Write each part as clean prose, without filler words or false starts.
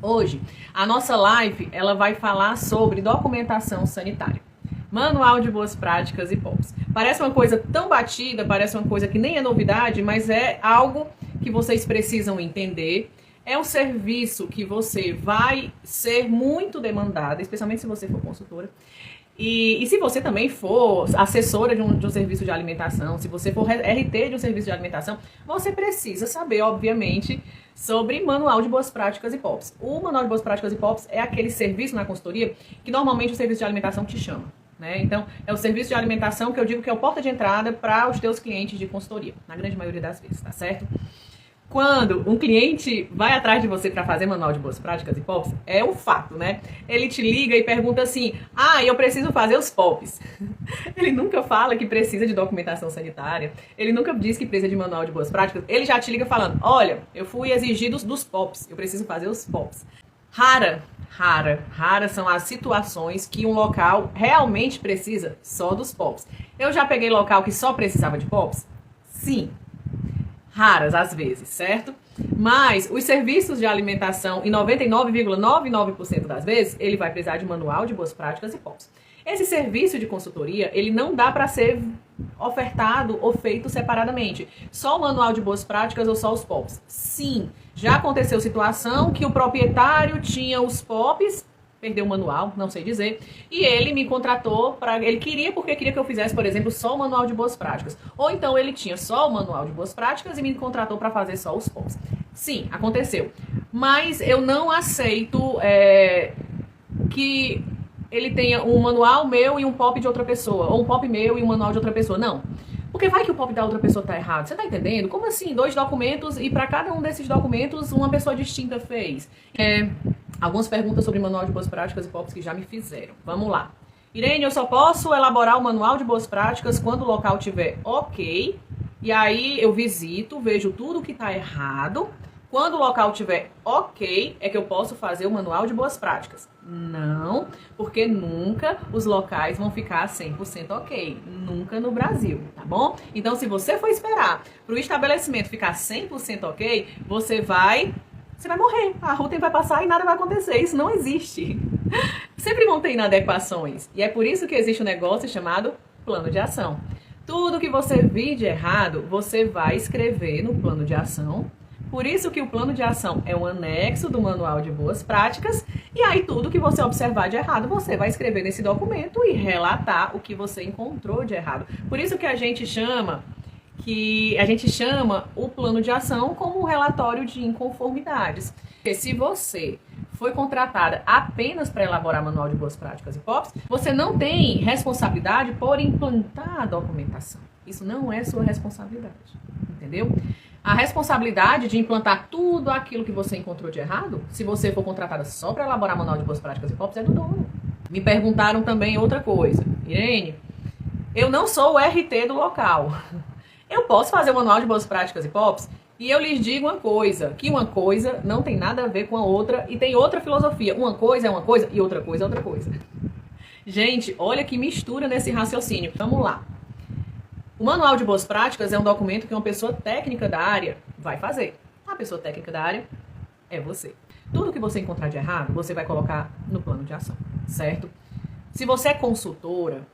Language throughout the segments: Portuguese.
Hoje, a nossa live, ela vai falar sobre documentação sanitária. Manual de boas práticas e POPs. Parece uma coisa tão batida, parece uma coisa que nem é novidade, mas é algo que vocês precisam entender. É um serviço que você vai ser muito demandado, especialmente se você for consultora. E se você também for assessora de um serviço de alimentação, se você for RT de um serviço de alimentação, você precisa saber, obviamente, sobre manual de boas práticas e POPs. O manual de boas práticas e POPs é aquele serviço na consultoria que normalmente o serviço de alimentação te chama. Né? Então, é o serviço de alimentação que eu digo que é o porta de entrada para os teus clientes de consultoria, na grande maioria das vezes, tá certo? Quando um cliente vai atrás de você para fazer manual de boas práticas e POPs, é um fato, né? Ele te liga e pergunta assim, eu preciso fazer os POPs. Ele nunca fala que precisa de documentação sanitária, ele nunca diz que precisa de manual de boas práticas, ele já te liga falando, olha, eu fui exigido dos POPs, eu preciso fazer os POPs. Raras são as situações que um local realmente precisa só dos POPs. Eu já peguei local que só precisava de POPs? Sim. Raras às vezes, certo? Mas os serviços de alimentação, em 99,99% das vezes, ele vai precisar de manual de boas práticas e POPs. Esse serviço de consultoria, ele não dá para ser ofertado ou feito separadamente. Só o manual de boas práticas ou só os POPs? Sim, já aconteceu situação que o proprietário tinha os POPs, perdeu o manual, não sei dizer, e ele me contratou ele queria que eu fizesse, por exemplo, só o manual de boas práticas. Ou então ele tinha só o manual de boas práticas e me contratou para fazer só os POPs. Sim, aconteceu. Mas eu não aceito que ele tenha um manual meu e um POP de outra pessoa, ou um POP meu e um manual de outra pessoa. Não. Porque vai que o POP da outra pessoa tá errado. Você tá entendendo? Como assim? 2 documentos e para cada um desses documentos uma pessoa distinta fez. Algumas perguntas sobre manual de boas práticas e POPs que já me fizeram. Vamos lá. Irene, eu só posso elaborar o manual de boas práticas quando o local estiver ok. E aí eu visito, vejo tudo que tá errado. Quando o local estiver ok, é que eu posso fazer o manual de boas práticas. Não, porque nunca os locais vão ficar 100% ok. Nunca no Brasil, tá bom? Então, se você for esperar para o estabelecimento ficar 100% ok, você vai morrer. A Rutem vai passar e nada vai acontecer. Isso não existe. Sempre vão ter inadequações. E é por isso que existe um negócio chamado plano de ação. Tudo que você vir de errado, você vai escrever no plano de ação. Por isso que o plano de ação é um anexo do manual de boas práticas, e aí tudo que você observar de errado, você vai escrever nesse documento e relatar o que você encontrou de errado. Por isso que a gente chama o plano de ação como um relatório de inconformidades. Porque se você foi contratada apenas para elaborar manual de boas práticas e POPs, você não tem responsabilidade por implantar a documentação. Isso não é sua responsabilidade, entendeu? A responsabilidade de implantar tudo aquilo que você encontrou de errado, se você for contratada só para elaborar manual de boas práticas e POPs, é do dono. Me perguntaram também outra coisa. Irene, eu não sou o RT do local. Eu posso fazer o manual de boas práticas e POPs? E eu lhes digo uma coisa, que uma coisa não tem nada a ver com a outra e tem outra filosofia. Uma coisa é uma coisa e outra coisa é outra coisa. Gente, olha que mistura nesse raciocínio. Vamos lá. O manual de boas práticas é um documento que uma pessoa técnica da área vai fazer. A pessoa técnica da área é você. Tudo que você encontrar de errado, você vai colocar no plano de ação, certo? Se você é consultora,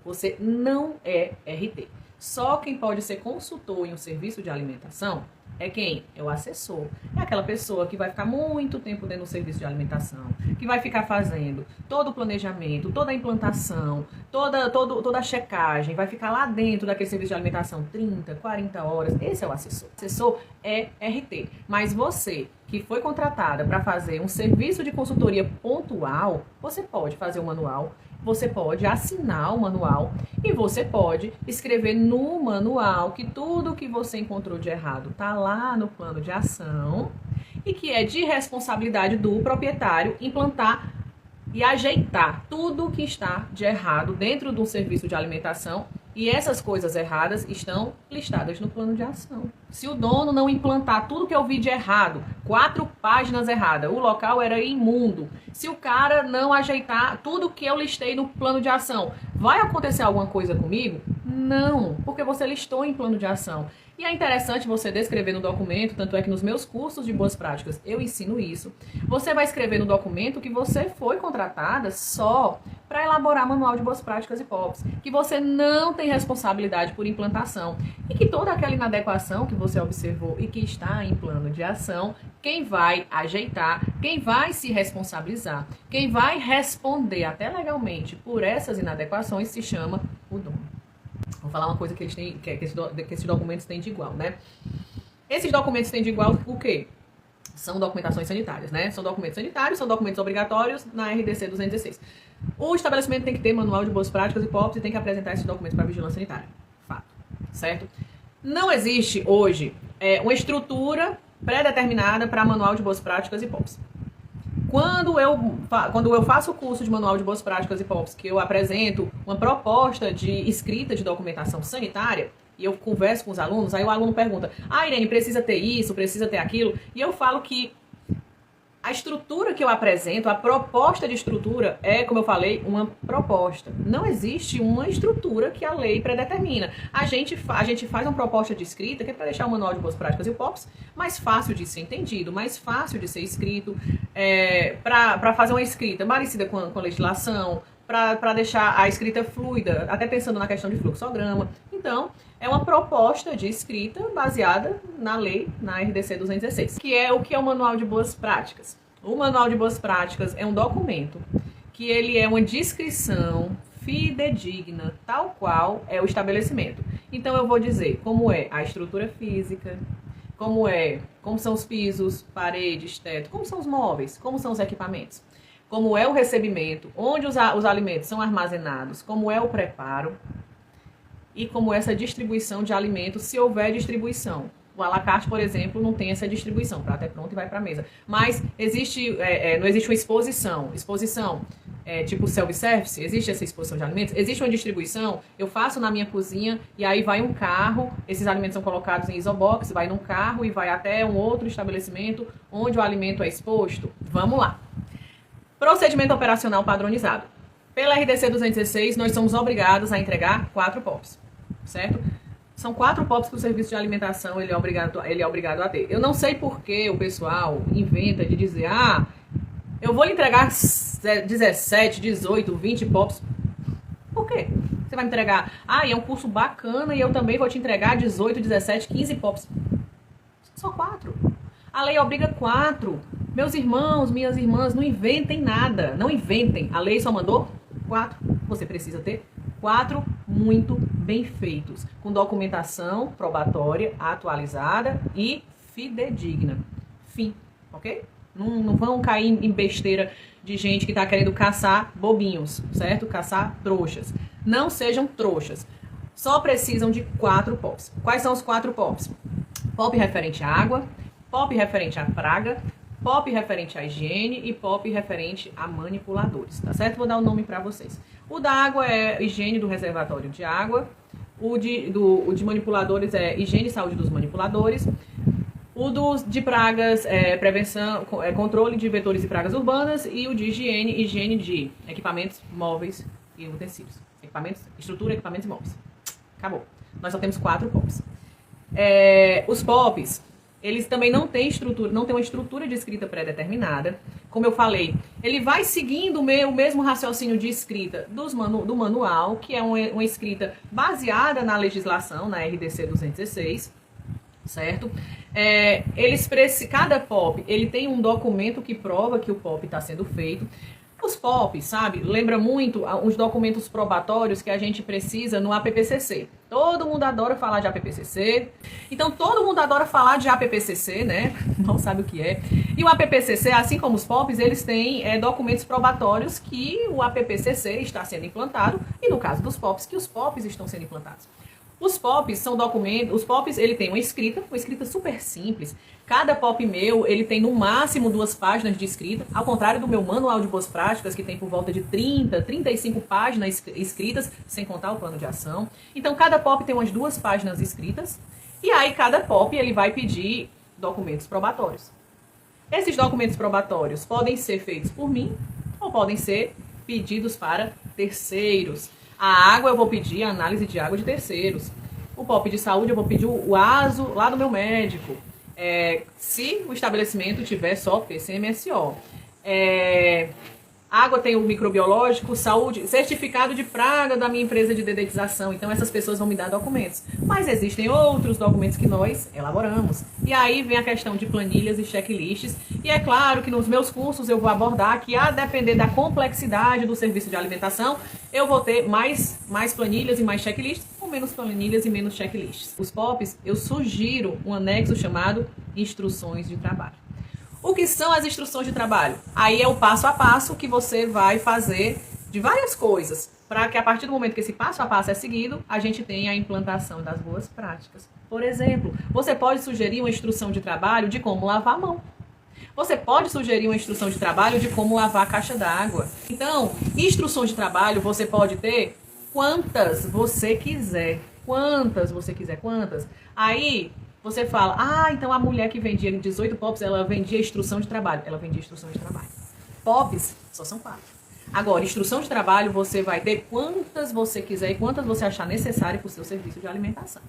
você não é RT. Só quem pode ser consultor em um serviço de alimentação é quem? É o assessor. É aquela pessoa que vai ficar muito tempo dentro do serviço de alimentação, que vai ficar fazendo todo o planejamento, toda a implantação, toda a checagem, vai ficar lá dentro daquele serviço de alimentação 30, 40 horas. Esse é o assessor. O assessor é RT. Mas você que foi contratada para fazer um serviço de consultoria pontual, você pode fazer o manual, você pode assinar o manual e você pode escrever no manual que tudo que você encontrou de errado está lá no plano de ação e que é de responsabilidade do proprietário implantar e ajeitar tudo que está de errado dentro de um serviço de alimentação. E essas coisas erradas estão listadas no plano de ação. Se o dono não implantar tudo que eu vi de errado, 4 páginas erradas, o local era imundo. Se o cara não ajeitar tudo que eu listei no plano de ação, vai acontecer alguma coisa comigo? Não, porque você listou em plano de ação. E é interessante você descrever no documento, tanto é que nos meus cursos de boas práticas eu ensino isso. Você vai escrever no documento que você foi contratada só para elaborar manual de boas práticas e POPs, que você não tem responsabilidade por implantação e que toda aquela inadequação que você observou e que está em plano de ação, quem vai ajeitar, quem vai se responsabilizar, quem vai responder até legalmente por essas inadequações se chama o dono. Vou falar uma coisa que eles têm, que esses documentos têm de igual, né? Esses documentos têm de igual o quê? São documentações sanitárias, né? São documentos sanitários, são documentos obrigatórios na RDC 216. O estabelecimento tem que ter manual de boas práticas e POPs e tem que apresentar esses documentos para a vigilância sanitária. Fato. Certo? Não existe hoje uma estrutura pré-determinada para manual de boas práticas e POPs. Quando eu faço o curso de manual de boas práticas e POPs, que eu apresento uma proposta de escrita de documentação sanitária, e eu converso com os alunos, aí o aluno pergunta, Irene, precisa ter isso, precisa ter aquilo, e eu falo que a estrutura que eu apresento, a proposta de estrutura é, como eu falei, uma proposta. Não existe uma estrutura que a lei predetermina. A gente faz uma proposta de escrita que é para deixar o manual de boas práticas e o POPs mais fácil de ser entendido, mais fácil de ser escrito, para fazer uma escrita parecida com a legislação, para deixar a escrita fluida, até pensando na questão de fluxograma. Então, é uma proposta de escrita baseada na lei, na RDC 216, que é o Manual de Boas Práticas. O Manual de Boas Práticas é um documento que ele é uma descrição fidedigna, tal qual é o estabelecimento. Então, eu vou dizer como é a estrutura física, como são os pisos, paredes, teto, como são os móveis, como são os equipamentos, como é o recebimento, onde os alimentos são armazenados, como é o preparo e como é essa distribuição de alimentos, se houver distribuição. O à la carte, por exemplo, não tem essa distribuição, o prato é pronto e vai para a mesa. Mas não existe uma exposição. Tipo self-service, existe essa exposição de alimentos? Existe uma distribuição, eu faço na minha cozinha e aí vai um carro, esses alimentos são colocados em isobox, vai num carro e vai até um outro estabelecimento onde o alimento é exposto. Vamos lá. Procedimento operacional padronizado. Pela RDC 216, nós somos obrigados a entregar 4 POPs, certo? São 4 POPs que o serviço de alimentação ele é obrigado a ter. Eu não sei por que o pessoal inventa de dizer, eu vou lhe entregar 17, 18, 20 POPs. Por quê? Você vai me entregar, é um curso bacana e eu também vou te entregar 18, 17, 15 POPs. Só 4. A lei obriga 4. Meus irmãos, minhas irmãs, não inventem nada. Não inventem. A lei só mandou 4. Você precisa ter 4 muito bem feitos, com documentação probatória atualizada e fidedigna. Fim, ok? Não vão cair em besteira de gente que está querendo caçar bobinhos, certo? Caçar trouxas. Não sejam trouxas. Só precisam de 4 POPs. Quais são os 4 POPs? POP referente à água, POP referente à praga, POP referente à higiene e POP referente a manipuladores, tá certo? Vou dar o nome para vocês. O da água é higiene do reservatório de água, o de manipuladores é higiene e saúde dos manipuladores, o de pragas é prevenção, controle de vetores e pragas urbanas e o de higiene de equipamentos móveis e utensílios. Estrutura, equipamentos e móveis. Acabou. Nós só temos 4 POPs. Os POPs, eles também não têm uma estrutura de escrita pré-determinada. Como eu falei, ele vai seguindo o mesmo raciocínio de escrita do manual, que é uma escrita baseada na legislação, na RDC 216, certo? Cada POP, ele tem um documento que prova que o POP está sendo feito. Os POPs, sabe, lembra muito os documentos probatórios que a gente precisa no APPCC. Todo mundo adora falar de APPCC. Então, todo mundo adora falar de APPCC, né? Não sabe o que é. E o APPCC, assim como os POPs, eles têm documentos probatórios que o APPCC está sendo implantado. E no caso dos POPs, que os POPs estão sendo implantados. Os POPs são documentos, os POPs ele tem uma escrita super simples. Cada POP meu, ele tem no máximo 2 páginas de escrita, ao contrário do meu manual de boas práticas, que tem por volta de 30, 35 páginas escritas, sem contar o plano de ação. Então, cada POP tem umas 2 páginas escritas, e aí cada POP ele vai pedir documentos probatórios. Esses documentos probatórios podem ser feitos por mim, ou podem ser pedidos para terceiros. A água eu vou pedir a análise de água de terceiros. O POP de saúde, eu vou pedir o ASO lá do meu médico. Se o estabelecimento tiver só PCMSO. Água tem o microbiológico, saúde, certificado de praga da minha empresa de dedetização. Então, essas pessoas vão me dar documentos. Mas existem outros documentos que nós elaboramos. E aí vem a questão de planilhas e checklists. E é claro que nos meus cursos eu vou abordar que, a depender da complexidade do serviço de alimentação, eu vou ter mais planilhas e mais checklists, ou menos planilhas e menos checklists. Os POPs, eu sugiro um anexo chamado Instruções de Trabalho. O que são as instruções de trabalho? Aí é o passo a passo que você vai fazer de várias coisas, para que a partir do momento que esse passo a passo é seguido, a gente tenha a implantação das boas práticas. Por exemplo, você pode sugerir uma instrução de trabalho de como lavar a mão. Você pode sugerir uma instrução de trabalho de como lavar a caixa d'água. Então, instruções de trabalho você pode ter quantas você quiser. Quantas. Aí você fala, então a mulher que vendia 18 POPs, ela vendia instrução de trabalho. Ela vendia instrução de trabalho. POPs só são 4. Agora, instrução de trabalho você vai ter quantas você quiser e quantas você achar necessário para o seu serviço de alimentação.